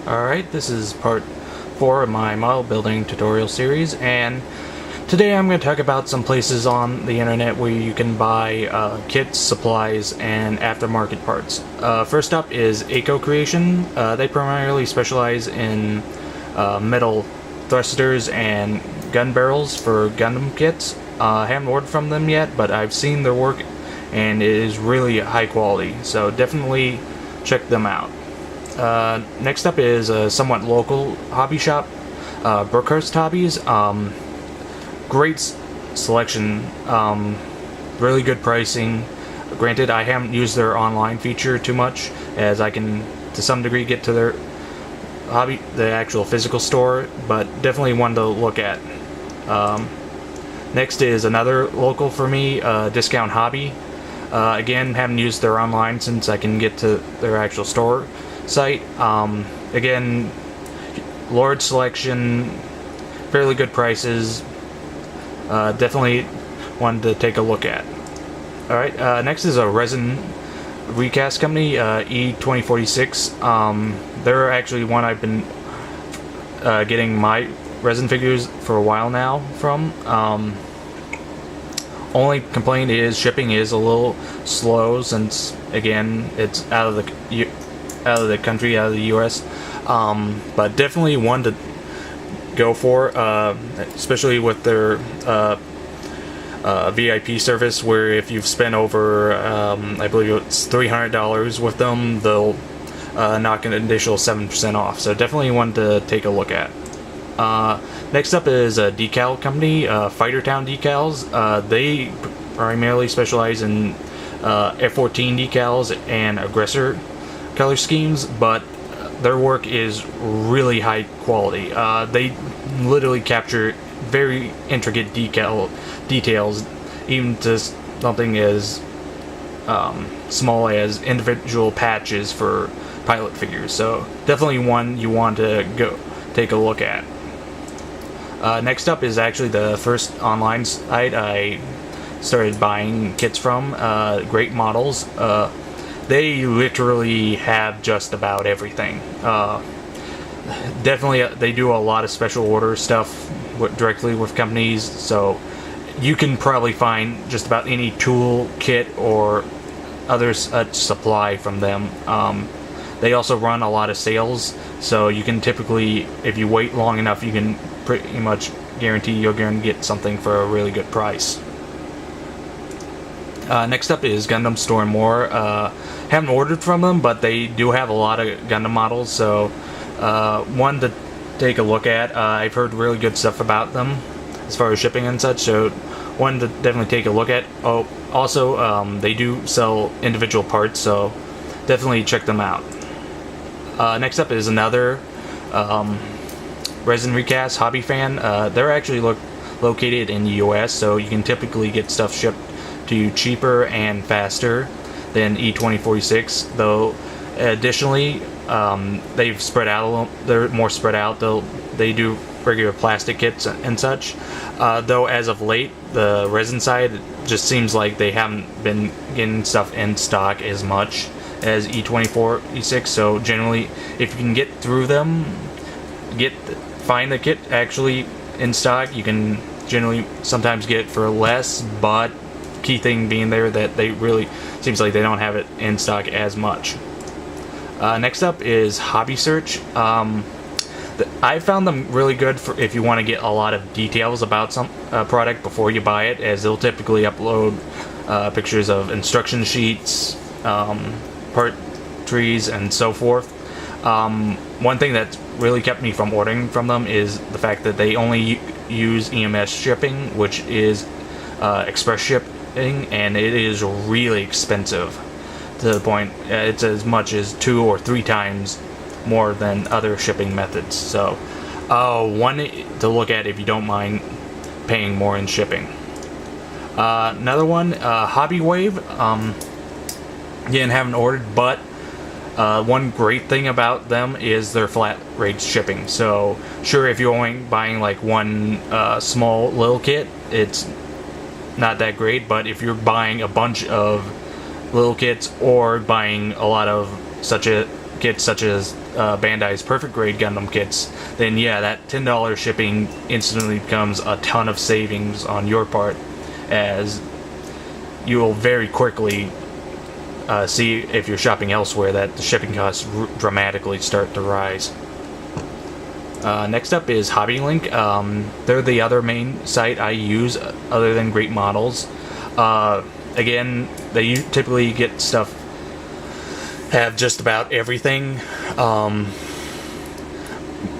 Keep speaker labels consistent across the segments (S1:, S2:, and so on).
S1: Alright, this is part 4 of my model building tutorial series, and today I'm going to talk about some places on the internet where you can buy kits, supplies, and aftermarket parts. First up is EcoCreation. They primarily specialize in metal thrusters and gun barrels for Gundam kits. I haven't ordered from them yet, but I've seen their work and it is really high quality, so definitely check them out. Next up is a somewhat local hobby shop, Brookhaven Hobbies. Great selection, really good pricing. Granted, I haven't used their online feature too much, as I can to some degree get to their the actual physical store, but definitely one to look at. Next is another local for me, Discount Hobby. Again, haven't used their online since I can get to their actual store site. Again, large selection, fairly good prices. Definitely one to take a look at. Alright, next is a Resin Recast company, E2046. They're actually one I've been getting my resin figures for a while now from. Only complaint is shipping is a little slow since, again, it's out of the country, out of the US. But definitely one to go for, especially with their VIP service, where if you've spent over, I believe it's $300 with them, they'll knock an additional 7% off. So definitely one to take a look at. Next up is a decal company, Fighter Town Decals. They primarily specialize in F-14 decals and aggressor color schemes, but their work is really high quality. They literally capture very intricate details, even to something as small as individual patches for pilot figures. So definitely one you want to go take a look at. Next up is actually the first online site I started buying kits from, Great Models. They literally have just about everything. Definitely, they do a lot of special order stuff directly with companies, so you can probably find just about any tool, kit, or other such supply from them. They also run a lot of sales, so you can typically, if you wait long enough, you can pretty much guarantee you're going to get something for a really good price. Next up is Gundam Store and More. Haven't ordered from them, but they do have a lot of Gundam models, so one to take a look at. I've heard really good stuff about them as far as shipping and such, so one to definitely take a look at. Oh, also, they do sell individual parts, so definitely check them out. Next up is another Resin Recast Hobby Fan. They're actually located in the US, so you can typically get stuff shipped to you cheaper and faster than E2046, though additionally they've spread out a little, they're more spread out, though they do regular plastic kits and such, though as of late the resin side, it just seems like they haven't been getting stuff in stock as much as E2046, so generally if you can get through them, find the kit actually in stock, you can generally sometimes get it for less, but key thing being there that they really seems like they don't have it in stock as much. Next up is Hobby Search. I found them really good for if you want to get a lot of details about some product before you buy it, as they'll typically upload pictures of instruction sheets, part trees, and so forth. One thing that really kept me from ordering from them is the fact that they only use EMS shipping, which is express shipping, and it is really expensive, to the point it's as much as 2 or 3 times more than other shipping methods. So one to look at if you don't mind paying more in shipping. Another one, Hobby Wave. Again, haven't ordered, but one great thing about them is their flat rate shipping. So sure, if you're only buying like one small little kit, it's not that great, but if you're buying a bunch of little kits or buying a lot of kits such as Bandai's perfect grade Gundam kits, then yeah, that $10 shipping instantly becomes a ton of savings on your part, as you will very quickly see, if you're shopping elsewhere, that the shipping costs dramatically start to rise. Next up is Hobbylink. They're the other main site I use other than Great Models. Again, they typically get stuff, have just about everything.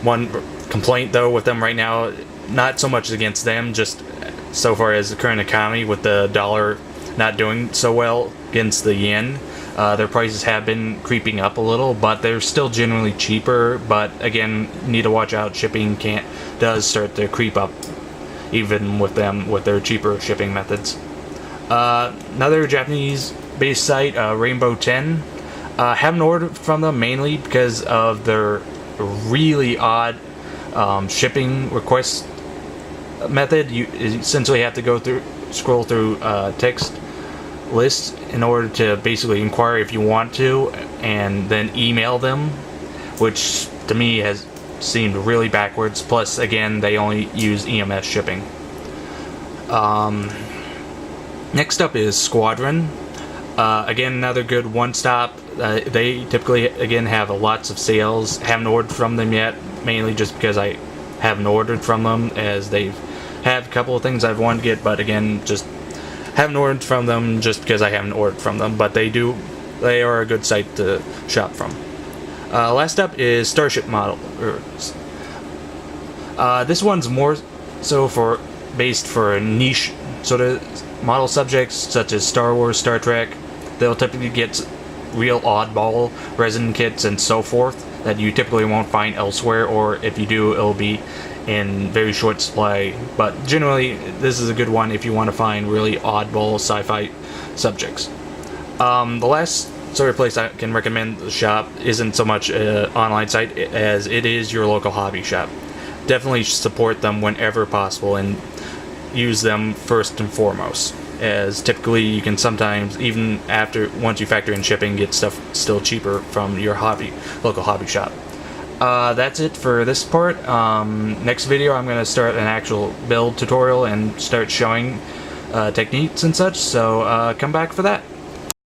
S1: One complaint though with them right now, not so much against them, just so far as the current economy with the dollar not doing so well against the yen. Their prices have been creeping up a little, but they're still generally cheaper. But again, need to watch out. Shipping does start to creep up, even with them with their cheaper shipping methods. Another Japanese-based site, Rainbow 10. Haven't ordered from them mainly because of their really odd shipping request method. You essentially have to scroll through text lists in order to basically inquire if you want to, and then email them, which to me has seemed really backwards. Plus, again, they only use EMS shipping. Next up is Squadron. Again, another good one-stop. They typically, again, have lots of sales. Haven't ordered from them yet, mainly just because I haven't ordered from them, as they've had a couple of things I've wanted to get, but again, just haven't ordered from them just because I haven't ordered from them. But they are a good site to shop from. Last up is Starship Models. This one's more so based for niche sort of model subjects, such as Star Wars, Star Trek. They'll typically get real oddball resin kits and so forth that you typically won't find elsewhere, or if you do, it'll be in very short supply. But generally, this is a good one if you want to find really oddball sci-fi subjects. The last sort of place I can recommend the shop isn't so much an online site as it is your local hobby shop. Definitely support them whenever possible and use them first and foremost, as typically you can sometimes, even once you factor in shipping, get stuff still cheaper from your local hobby shop. That's it for this part. Next video I'm going to start an actual build tutorial and start showing techniques and such, so come back for that.